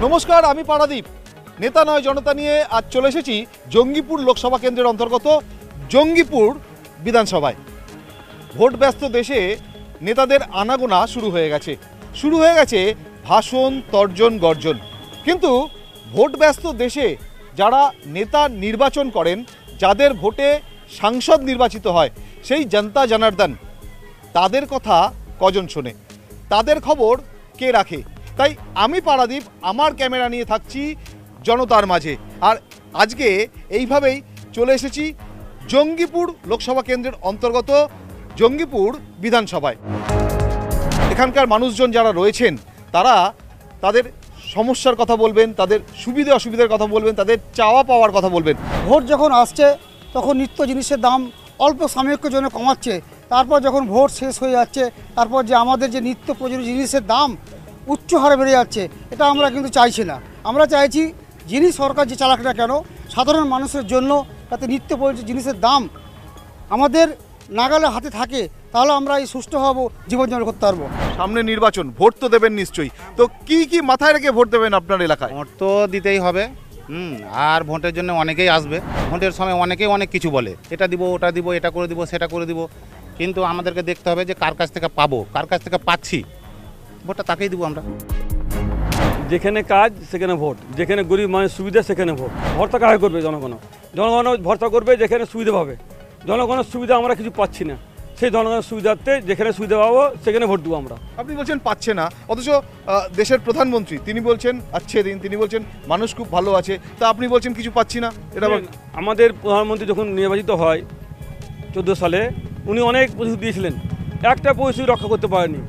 নমস্কার, আমি পারাদীপ। নেতা নয় জনতা নিয়ে আজ চলে এসেছি জঙ্গিপুর লোকসভা কেন্দ্রের অন্তর্গত জঙ্গিপুর বিধানসভায়। ভোট ব্যস্ত দেশে নেতাদের আনাগোনা শুরু হয়ে গেছে ভাষণ, তর্জন, গর্জন। কিন্তু ভোট ব্যস্ত দেশে যারা নেতা নির্বাচন করেন, যাদের ভোটে সাংসদ নির্বাচিত হয়, সেই জনতা জনার্দন, তাদের কথা কজন শোনে, তাদের খবর কে রাখে? তাই আমি পারাদীপ আমার ক্যামেরা নিয়ে থাকছি জনতার মাঝে। আর আজকে এইভাবেই চলে এসেছি জঙ্গিপুর লোকসভা কেন্দ্রের অন্তর্গত জঙ্গিপুর বিধানসভায়। এখানকার মানুষজন যারা রয়েছেন তারা তাদের সমস্যার কথা বলবেন, তাদের সুবিধে অসুবিধার কথা বলবেন, তাদের চাওয়া পাওয়ার কথা বলবেন। ভোট যখন আসছে তখন নিত্য জিনিসের দাম অল্প সাময়িকের জন্য কমাচ্ছে, তারপর যখন ভোট শেষ হয়ে যাচ্ছে তারপর যে আমাদের যে নিত্য প্রয়োজনীয় জিনিসের দাম উচ্চ হারে বেড়ে যাচ্ছে, এটা আমরা কিন্তু চাইছি না। আমরা চাইছি যিনি সরকার যে চালাক না কেন, সাধারণ মানুষের জন্য যাতে নিত্য প্রয়োজনীয় জিনিসের দাম আমাদের নাগালে হাতে থাকে, তাহলে আমরা এই সুষ্ঠুভাবে জীবনযাপন করতে পারবো। সামনে নির্বাচন, ভোট তো দেবেন নিশ্চয়ই। তো কি মাথায় রেখে ভোট দেবেন আপনার এলাকায়? ভোট তো দিতেই হবে। আর ভোটের জন্য অনেকেই আসবে। ভোটের সময় অনেকেই অনেক কিছু বলে, এটা দিব, ওটা দিব, এটা করে দিব, সেটা করে দিব। কিন্তু আমাদেরকে দেখতে হবে যে কার কাছ থেকে পাবো, কার কাছ থেকে পাচ্ছি, ভোটটা তাকেই দিব আমরা। যেখানে কাজ সেখানে ভোট, যেখানে গরিব মানুষ সুবিধা সেখানে ভোট। ভরসা কাজ করবে জনগণ ভরসা করবে যেখানে সুবিধা পাবে। জনগণের সুবিধা আমরা কিছু পাচ্ছি না, সেই জনগণের সুবিধার্থে যেখানে সুবিধা পাবো সেখানে ভোট দেবো আমরা। আপনি বলছেন পাচ্ছে না, অথচ দেশের প্রধানমন্ত্রী তিনি বলছেন আচ্ছে দিন, তিনি বলছেন মানুষ খুব ভালো আছে, তা আপনি বলছেন কিছু পাচ্ছি না। এটা আমাদের প্রধানমন্ত্রী যখন নির্বাচিত হয় 14 সালে, উনি অনেক প্রতিশ্রুতি দিয়েছিলেন, একটা প্রতিশ্রুতি রক্ষা করতে পারেনি।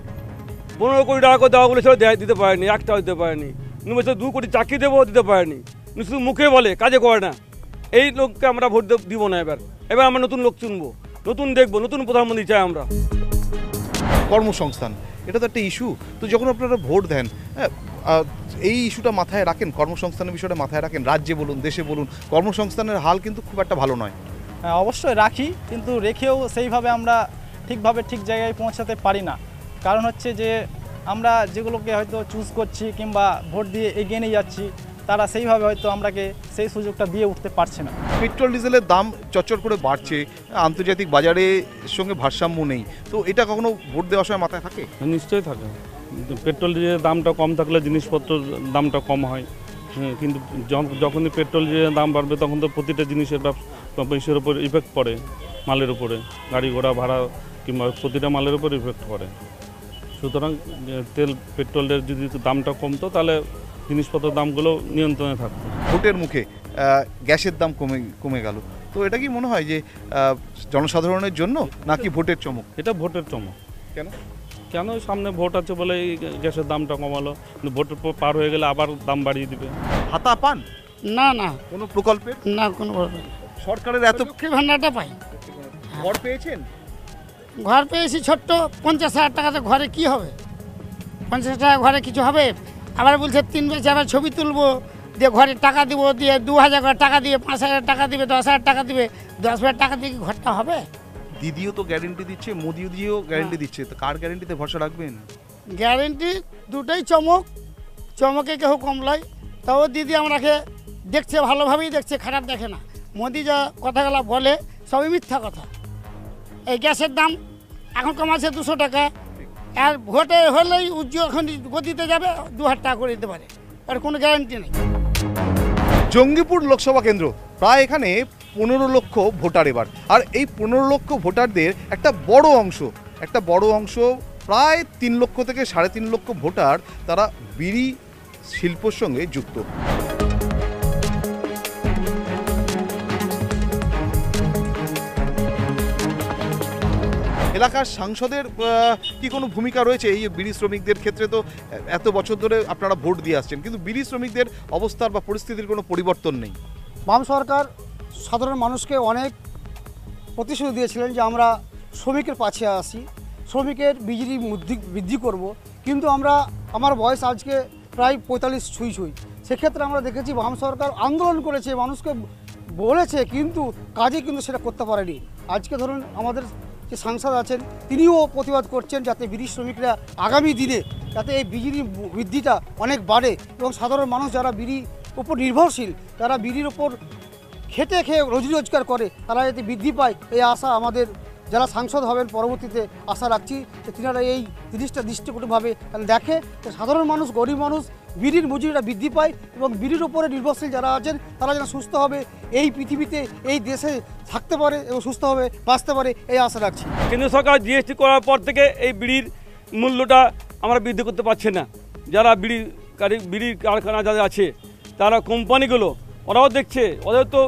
15 কোটি টাকা করে দেওয়া বলেছিল, দিতে পারেনি, একটাও দিতে পারেনি। উনি বলছে 2 কোটি চাকরি দেবো, দিতে পারেনি। উনি শুধু মুখে বলে, কাজে করে না। এই লোককে আমরা ভোট দিব না। এবার আমরা নতুন লোক চুনবো, নতুন দেখবো, নতুন প্রধানমন্ত্রী চাই আমরা। কর্মসংস্থান, এটা তো একটা ইস্যু। তো যখন আপনারা ভোট দেন, এই ইস্যুটা মাথায় রাখেন, কর্মসংস্থানের বিষয়টা মাথায় রাখেন? রাজ্যে বলুন, দেশে বলুন, কর্মসংস্থানের হাল কিন্তু খুব একটা ভালো নয়। হ্যাঁ, অবশ্যই রাখি, কিন্তু রেখেও সেইভাবে আমরা ঠিকভাবে ঠিক জায়গায় পৌঁছাতে পারি না। কারণ হচ্ছে যে আমরা যেগুলোকে হয়তো চুজ করছি কিংবা ভোট দিয়ে এগিয়ে নিয়ে যাচ্ছি, তারা সেইভাবে হয়তো আমরাকে সেই সুযোগটা দিয়ে উঠতে পারছে না। পেট্রোল ডিজেলের দাম চচ্চর করে বাড়ছে, আন্তর্জাতিক বাজারের সঙ্গে ভারসাম্য নেই। তো এটা কখনো ভোট দেওয়ার সময় মাথায় থাকে? নিশ্চয়ই থাকে। পেট্রোল ডিজেলের দামটা কম থাকলে জিনিসপত্রের দামটা কম হয়। কিন্তু যখনই পেট্রোল ডিজেলের দাম বাড়বে তখন তো প্রতিটা জিনিসের ইসের উপর ইফেক্ট পড়ে, মালের উপরে, গাড়ি ঘোড়া ভাড়া কিংবা প্রতিটা মালের উপর ইফেক্ট পড়ে। সুতরাং পেট্রোলের যদি দামটা কমতো তাহলে জিনিসপত্রের দামগুলো নিয়ন্ত্রণে থাকতো। ভোটের মুখে গ্যাসের দাম কমে গেল, তো এটা কি মনে হয় যে জনসাধারণের জন্য নাকি ভোটের চমক? এটা ভোটের চমক। কেন সামনে ভোট আছে বলে এই গ্যাসের দামটা কমালো, কিন্তু ভোট পার হয়ে গেলে আবার দাম বাড়িয়ে দিবে। ভাতা পান? না কোনো প্রকল্পের? না, কোনো সরকারের এত লক্ষ্মী ভাণ্ডারটা পাই। ঘর পেয়েছেন? ঘর পেয়েছি ছোট্ট 50,000 টাকাতে। ঘরে কি হবে? 50 টাকা ঘরে কিছু হবে? আবার বলছে 3 বেচে আবার ছবি তুলবো, দিয়ে ঘরে টাকা দিব, দিয়ে 2,000 করে টাকা দিবে, 5,000 টাকা দিবে, 10,000 টাকা দিবে। 10,000 টাকা দিয়ে কি ঘরটা হবে? দিদিও তো গ্যারেন্টি দিচ্ছে, মোদিও গ্যারেন্টি দিচ্ছে, তো কার গ্যারেন্টিতে ভরসা রাখবেন? গ্যারেন্টি দুটোই চমকে কেউ কমলাই। তাও দিদি আমাকে দেখছে, ভালোভাবেই দেখছে, খারাপ দেখে না। মোদি যা কথাগুলো বলে সবই মিথ্যা কথা। এই গ্যাসের দাম এখন কমাচ্ছে 200 টাকা, আর ভোটে হলেই উজ্জ্বল এখন গতিতে যাবে 2,000 টাকা করে দিতে পারে, আর কোনো গ্যারান্টি নেই। জঙ্গিপুর লোকসভা কেন্দ্র, প্রায় এখানে 15 লক্ষ ভোটার এবার। আর এই 15 লক্ষ ভোটারদের একটা বড় অংশ প্রায় 3 লক্ষ থেকে 3.5 লক্ষ ভোটার, তারা বিড়ি শিল্পের সঙ্গে যুক্ত। এলাকার সাংসদের কি কোনো ভূমিকা রয়েছে এই বিড়ি শ্রমিকদের ক্ষেত্রে? তো এত বছর ধরে আপনারা ভোট দিয়ে আসছেন, কিন্তু বিড়ি শ্রমিকদের অবস্থার বা পরিস্থিতির কোনো পরিবর্তন নেই। বাম সরকার সাধারণ মানুষকে অনেক প্রতিশ্রুতি দিয়েছিলেন যে আমরা শ্রমিকের পাশে আসি, শ্রমিকের বিজলি বৃদ্ধি করব, কিন্তু আমার বয়স আজকে প্রায় 45 ছুঁই। সেক্ষেত্রে আমরা দেখেছি বাম সরকার আন্দোলন করেছে, মানুষকে বলেছে, কিন্তু কাজে কিন্তু সেটা করতে পারেনি। আজকে ধরুন আমাদের যে সাংসদ আছেন তিনিও প্রতিবাদ করছেন যাতে বিড়ি শ্রমিকরা আগামী দিনে যাতে এই বিড়ির বৃদ্ধিটা অনেক বাড়ে এবং সাধারণ মানুষ যারা বিড়ির উপর নির্ভরশীল, যারা বিড়ির উপর খেটে খেয়ে রোজি রোজগার করে, তারা যাতে বৃদ্ধি পায় এই আশা আমাদের যারা সাংসদ হবেন পরবর্তীতে আশা রাখছি যে তিনারা এই জিনিসটা দৃষ্টিকটুভাবে দেখে যে সাধারণ মানুষ, গরিব মানুষ বিড়ির মজুরিটা বৃদ্ধি পায় এবং বিড়ির উপরে নির্ভরশীল যারা আছেন তারা যেন সুস্থভাবে এই পৃথিবীতে, এই দেশে থাকতে পারে এবং সুস্থভাবে বাঁচতে পারে এই আশা রাখছি। কেন্দ্র সরকার জিএসটি করার পর থেকে এই বিড়ির মূল্যটা আমরা বৃদ্ধি করতে পারছি না। যারা বিড়ির কারখানা যাদের আছে, তারা কোম্পানিগুলো ওরাও দেখছে, ওদের তো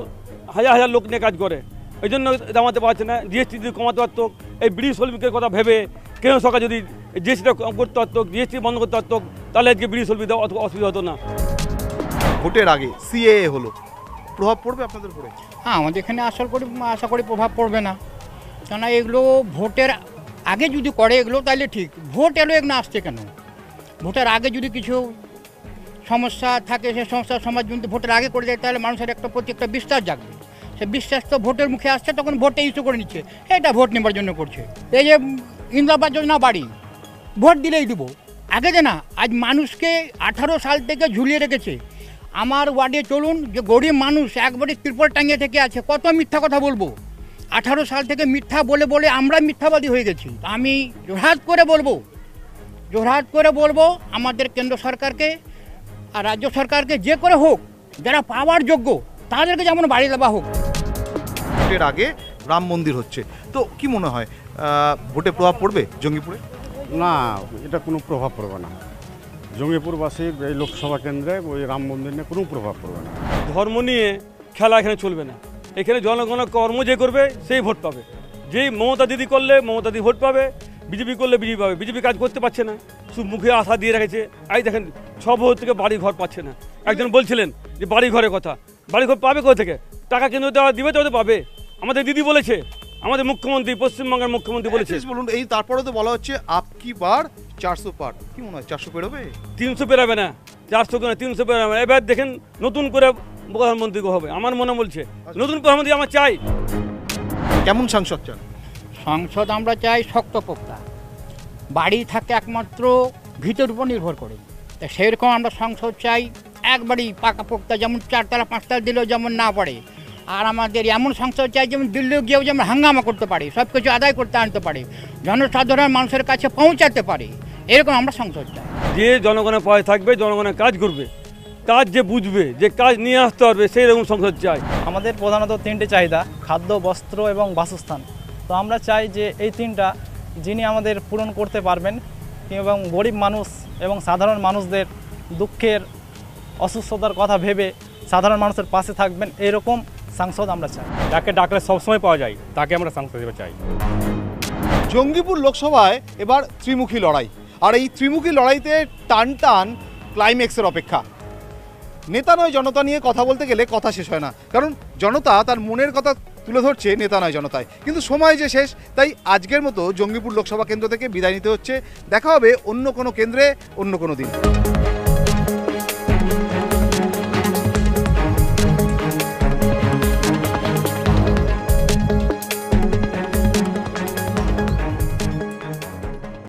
হাজার হাজার লোক নিয়ে কাজ করে, এই জন্য দামাতে পারছে না। জিএসটি যদি কমাতে পারতো, এই বিড়ি শ্রমিকের কথা ভেবে কেন্দ্র সরকার যদি জিএসটিটা কম করতে পারতো, জিএসটি বন্ধ করতে পারতো, তাহলে আজকে বিড়ি শ্রমিক অত অসুবিধা হতো না। ভোটের আগে সিএএ হলো, প্রভাব পড়বে আপনাদের উপরে? হ্যাঁ, আমাদের এখানে আশা করি প্রভাব পড়বে না, কেননা এগুলো ভোটের আগে যদি করে এগুলো তাহলে ঠিক। ভোট এলো এগুলো আসছে কেন? ভোটের আগে যদি কিছু সমস্যা থাকে, সেই সমস্যার সমাজ যদি ভোটের আগে করে দেয় তাহলে মানুষের প্রতি একটা বিশ্বাস জাগবে। সে বিশ্বাস তো ভোটের মুখে আসছে, তখন ভোটটা ইস্যু করে নিচ্ছে, এটা ভোট নেবার জন্য করছে। এই যে ইন্দিরা যোজনা বাড়ি, ভোট দিলেই দেবো, আগে যে না। আজ মানুষকে 18 সাল থেকে ঝুলিয়ে রেখেছে। আমার ওয়ার্ডে চলুন, যে গরিব মানুষ একবারে ত্রিপল টাঙিয়ে থেকে আছে, কত মিথ্যা কথা বলবো। 18 সাল থেকে মিথ্যা বলে বলে আমরা মিথ্যাবাদী হয়ে গেছি। আমি জোরহাত করে বলবো আমাদের কেন্দ্র সরকারকে আর রাজ্য সরকারকে, যে করে হোক যারা পাওয়ার যোগ্য তাদেরকে যেমন বাড়ি দেওয়া হোক। ভোটের আগে রাম মন্দির হচ্ছে, তো কি মনে হয় ভোটে প্রভাব পড়বে জঙ্গিপুরে? না, এটা কোনো প্রভাব পড়বে না। জঙ্গিপুরবাসীর এই লোকসভা কেন্দ্রে ওই রাম মন্দির নিয়ে কোনো প্রভাব পড়বে না। ধর্ম নিয়ে খেলা এখানে চলবে না। এখানে জনগণের কর্ম যে করবে সেই ভোট পাবে। যেই মমতা দিদি করলে মমতা দিদি ভোট পাবে, বিজেপি করলে বিজেপি পাবে। বিজেপি কাজ করতে পারছে না, শুধু মুখে আশা দিয়ে রেখেছে। আজ দেখেন 6 ভোট থেকে বাড়ি ঘর পাচ্ছে না। একজন বলছিলেন যে বাড়ি ঘরের কথা, বাড়ি ঘর পাবে কোথা থেকে? টাকা কেন্দ্র দেওয়া দিবে তো পাবে। আমাদের দিদি বলেছে, আমাদের মুখ্যমন্ত্রী, পশ্চিমবঙ্গের মুখ্যমন্ত্রী বলেছে। বলুন, এই তারপরে তো বলা হচ্ছে আপকি বার 400 পার, কি মনে হয় 400 পেরোবে? 300 পেরাবে না, 400 কেন 300 পেরাবে না। এবার দেখেন নতুন করে প্রধানমন্ত্রী হবে, আমার মনে বলছে নতুন প্রধানমন্ত্রী আমার চাই। কেমন সাংসদ চান? সংসদ আমরা চাই শক্তপোক্তা, বাড়ি থাকে একমাত্র ভিতের উপর নির্ভর করে। তা সেরকম আমরা সংসদ চাই একবারই পাকাপোক্তা, যেমন 4 তলা 5 তলা দিলেও যেমন না পারে। আর আমাদের এমন সংসদ চাই যেমন দিল্লি গিয়েও যেমন হাঙ্গামা করতে পারে, সব কিছু আদায় করতে আনতে পারে, জনসাধারণ মানুষের কাছে পৌঁছাতে পারে, এরকম আমরা সংসদ চাই। যে জনগণের পাশে থাকবে, জনগণের কাজ করবে, কাজ যে বুঝবে, যে কাজ নিয়ে আসতে পারবে, সেই রকম সংসদ চাই। আমাদের প্রধানত 3টে চাহিদা: খাদ্য, বস্ত্র এবং বাসস্থান। তো আমরা চাই যে এই 3টা যিনি আমাদের পূরণ করতে পারবেন এবং গরিব মানুষ এবং সাধারণ মানুষদের দুঃখের, অসুস্থতার কথা ভেবে সাধারণ মানুষের পাশে থাকবেন, এরকম সাংসদ আমরা চাই। যাকে ডাকলে সবসময় পাওয়া যায়, তাকে আমরা সাংসদ হিসেবে চাই। জঙ্গিপুর লোকসভায় এবার ত্রিমুখী লড়াই, আর এই ত্রিমুখী লড়াইতে টান টান ক্লাইম্যাক্সের অপেক্ষা। নেতা নয় জনতা নিয়ে কথা বলতে গেলে কথা শেষ হয় না, কারণ জনতা তার মনের কথা তুলে ধরছে নেতা নয় জনতায়। কিন্তু সময় যে শেষ, তাই আজকের মতো জঙ্গিপুর লোকসভা কেন্দ্র থেকে বিদায় নিতে হচ্ছে। দেখা হবে অন্য কোনো কেন্দ্রে, অন্য কোনো দিন।